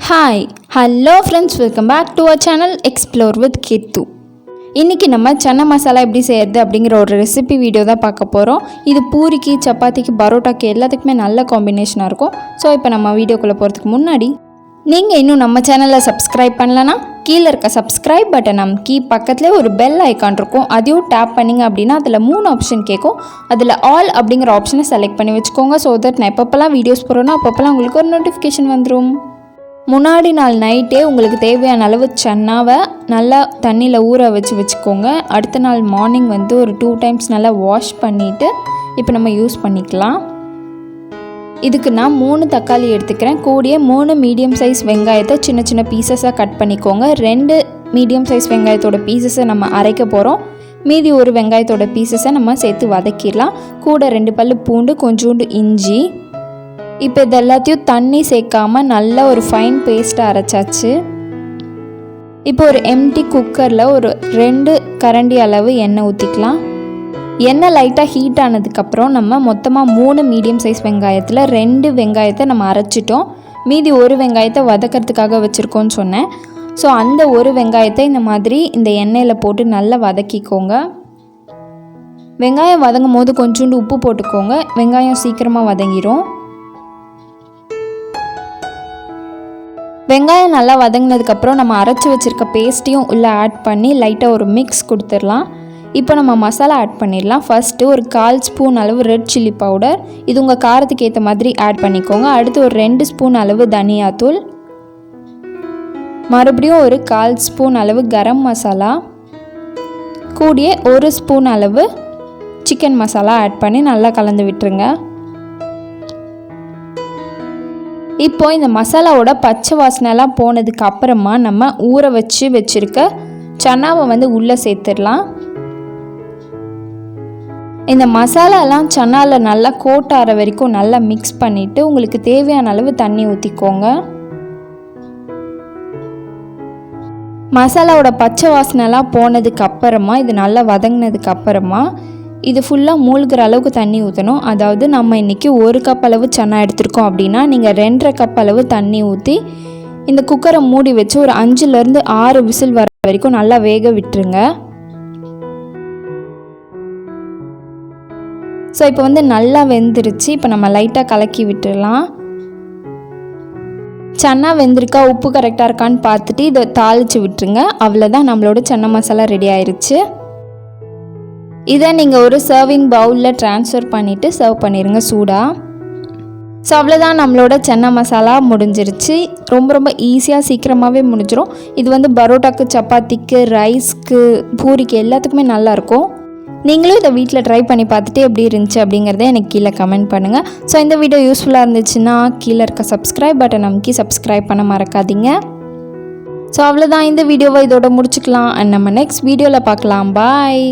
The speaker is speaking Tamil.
Hi hello friends, welcome back to our channel explore with Keerthu. இன்றைக்கி நம்ம சன்னா மசாலா எப்படி செய்கிறது அப்படிங்கிற ஒரு ரெசிபி வீடியோ தான் பார்க்க போகிறோம். இது பூரிக்கு, சப்பாத்திக்கு, பரோட்டாக்கு எல்லாத்துக்குமே நல்ல காம்பினேஷனாக இருக்கும். ஸோ இப்போ நம்ம வீடியோக்குள்ளே போகிறதுக்கு முன்னாடி நீங்கள் இன்னும் நம்ம சேனலை சப்ஸ்கிரைப் பண்ணலன்னா கீழே இருக்க சப்ஸ்கிரைப் பட்டன் அமுக்கி பக்கத்துலேயே ஒரு பெல் ஐக்கான் இருக்கும், அதையும் டேப் பண்ணிங்க அப்படின்னா அதில் 3 ஆப்ஷன் கேட்கும். அதில் ஆல் அப்படிங்கிற ஆப்ஷனை செலக்ட் பண்ணி வச்சுக்கோங்க. ஸோ தட் நான் எப்பப்போல்லாம் வீடியோஸ் போகிறோன்னா அப்பப்போல்லாம் உங்களுக்கு ஒரு நோட்டிஃபிகேஷன் வந்துடும். முன்னாடி நாள் நைட்டே உங்களுக்கு தேவையான அளவு சன்னாவை நல்லா தண்ணியில் ஊற வச்சுக்கோங்க. அடுத்த நாள் மார்னிங் ஒரு 2 டைம்ஸ் நல்லா வாஷ் பண்ணிவிட்டு இப்போ நம்ம யூஸ் பண்ணிக்கலாம். இதுக்கு நான் 3 தக்காளி எடுத்துக்கிறேன். கூடிய 3 மீடியம் சைஸ் வெங்காயத்தை சின்ன சின்ன பீசஸாக கட் பண்ணிக்கோங்க. 2 மீடியம் சைஸ் வெங்காயத்தோட பீசஸை நம்ம அரைக்க போகிறோம். மீதி ஒரு வெங்காயத்தோட பீசஸை நம்ம சேர்த்து வதக்கிடலாம். கூட 2 பல்லு பூண்டு, கொஞ்சோண்டு இஞ்சி. இப்போ இது எல்லாத்தையும் தண்ணி சேர்க்காமல் நல்ல ஒரு ஃபைன் பேஸ்ட்டாக அரைச்சாச்சு. இப்போ ஒரு எம்டி குக்கரில் ஒரு 2 கரண்டி அளவு எண்ணெய் ஊற்றிக்கலாம். எண்ணெய் லைட்டாக ஹீட் ஆனதுக்கப்புறம் நம்ம மொத்தமாக 3 மீடியம் சைஸ் வெங்காயத்தில் 2 வெங்காயத்தை நம்ம அரைச்சிட்டோம். மீதி ஒரு வெங்காயத்தை வதக்கிறதுக்காக வச்சுருக்கோன்னு சொன்னேன். ஸோ அந்த ஒரு வெங்காயத்தை இந்த மாதிரி இந்த எண்ணெயில் போட்டு நல்லா வதக்கிக்கோங்க. வெங்காயம் வதங்கும் போது கொஞ்சோண்டு உப்பு போட்டுக்கோங்க. வெங்காயம் சீக்கிரமாக வதங்கிடும். வெங்காயம் நல்லா வதங்கினதுக்கப்புறம் நம்ம அரைச்சி வச்சுருக்க பேஸ்ட்டையும் உள்ளே ஆட் பண்ணி லைட்டாக ஒரு மிக்ஸ் கொடுத்துடலாம். இப்போ நம்ம மசாலா ஆட் பண்ணிடலாம். ஃபஸ்ட்டு ஒரு 1/4 ஸ்பூன் அளவு ரெட் சில்லி பவுடர், இது உங்கள் காரத்துக்கு ஏற்ற மாதிரி ஆட் பண்ணிக்கோங்க. அடுத்து ஒரு 2 ஸ்பூன் அளவு தனியாத்தூள், மறுபடியும் ஒரு 1/4 ஸ்பூன் அளவு கரம் மசாலா, கூடிய 1 ஸ்பூன் அளவு சிக்கன் மசாலா ஆட் பண்ணி நல்லா கலந்து விட்டுருங்க. இப்போ இந்த மசாலாவோட பச்சை வாசனைலாம் போனதுக்கு அப்புறமா நம்ம ஊற வச்சுருக்க சன்னாவை உள்ளே சேர்த்துடலாம். இந்த மசாலாலாம் சன்னாவில் நல்லா கோட் ஆகிற வரைக்கும் நல்லா மிக்ஸ் பண்ணிவிட்டு உங்களுக்கு தேவையான அளவு தண்ணி ஊற்றிக்கோங்க. மசாலாவோட பச்சை வாசனைலாம் போனதுக்கு அப்புறமா இது நல்லா வதங்கினதுக்கு அப்புறமா இது ஃபுல்லாக மூழ்கிற அளவுக்கு தண்ணி ஊற்றணும். அதாவது நம்ம இன்றைக்கி 1 கப் அளவு சன்னா எடுத்துருக்கோம் அப்படின்னா நீங்கள் 2.5 கப் அளவு தண்ணி ஊற்றி இந்த குக்கரை மூடி வச்சு ஒரு 5லேருந்து 6 விசில் வர வரைக்கும் நல்லா வேக விட்டுருங்க. ஸோ இப்போ நல்லா வெந்துருச்சு. இப்போ நம்ம லைட்டாக கலக்கி விட்டுடலாம். சன்னா வெந்திருக்கா, உப்பு கரெக்டாக இருக்கான்னு பார்த்துட்டு இதை தாளித்து விட்டுருங்க. அவ்வளோதான், நம்மளோட சன்னா மசாலா ரெடி ஆயிடுச்சு. இதை நீங்கள் ஒரு சர்விங் பவுலில் ட்ரான்ஸ்ஃபர் பண்ணிவிட்டு சர்வ் பண்ணிடுங்க சூடாக. ஸோ அவ்வளோதான், நம்மளோட சன்னா மசாலா முடிஞ்சிருச்சு. ரொம்ப ஈஸியாக சீக்கிரமாகவே முடிஞ்சிடும். இது பரோட்டாக்கு, சப்பாத்திக்கு, ரைஸ்க்கு, பூரிக்கு எல்லாத்துக்குமே நல்லாயிருக்கும். நீங்களும் இதை வீட்டில் ட்ரை பண்ணி பார்த்துட்டு எப்படி இருந்துச்சு அப்படிங்கிறத எனக்கு கீழே கமெண்ட் பண்ணுங்கள். ஸோ இந்த வீடியோ யூஸ்ஃபுல்லாக இருந்துச்சுன்னா கீழே இருக்க சப்ஸ்கிரைப் பட்டன் அமைக்கி சப்ஸ்கிரைப் பண்ண மறக்காதீங்க. ஸோ அவ்வளோதான், இந்த வீடியோவை இதோட முடிச்சுக்கலாம். அண்ட் நம்ம நெக்ஸ்ட் வீடியோவில் பார்க்கலாம். பாய்.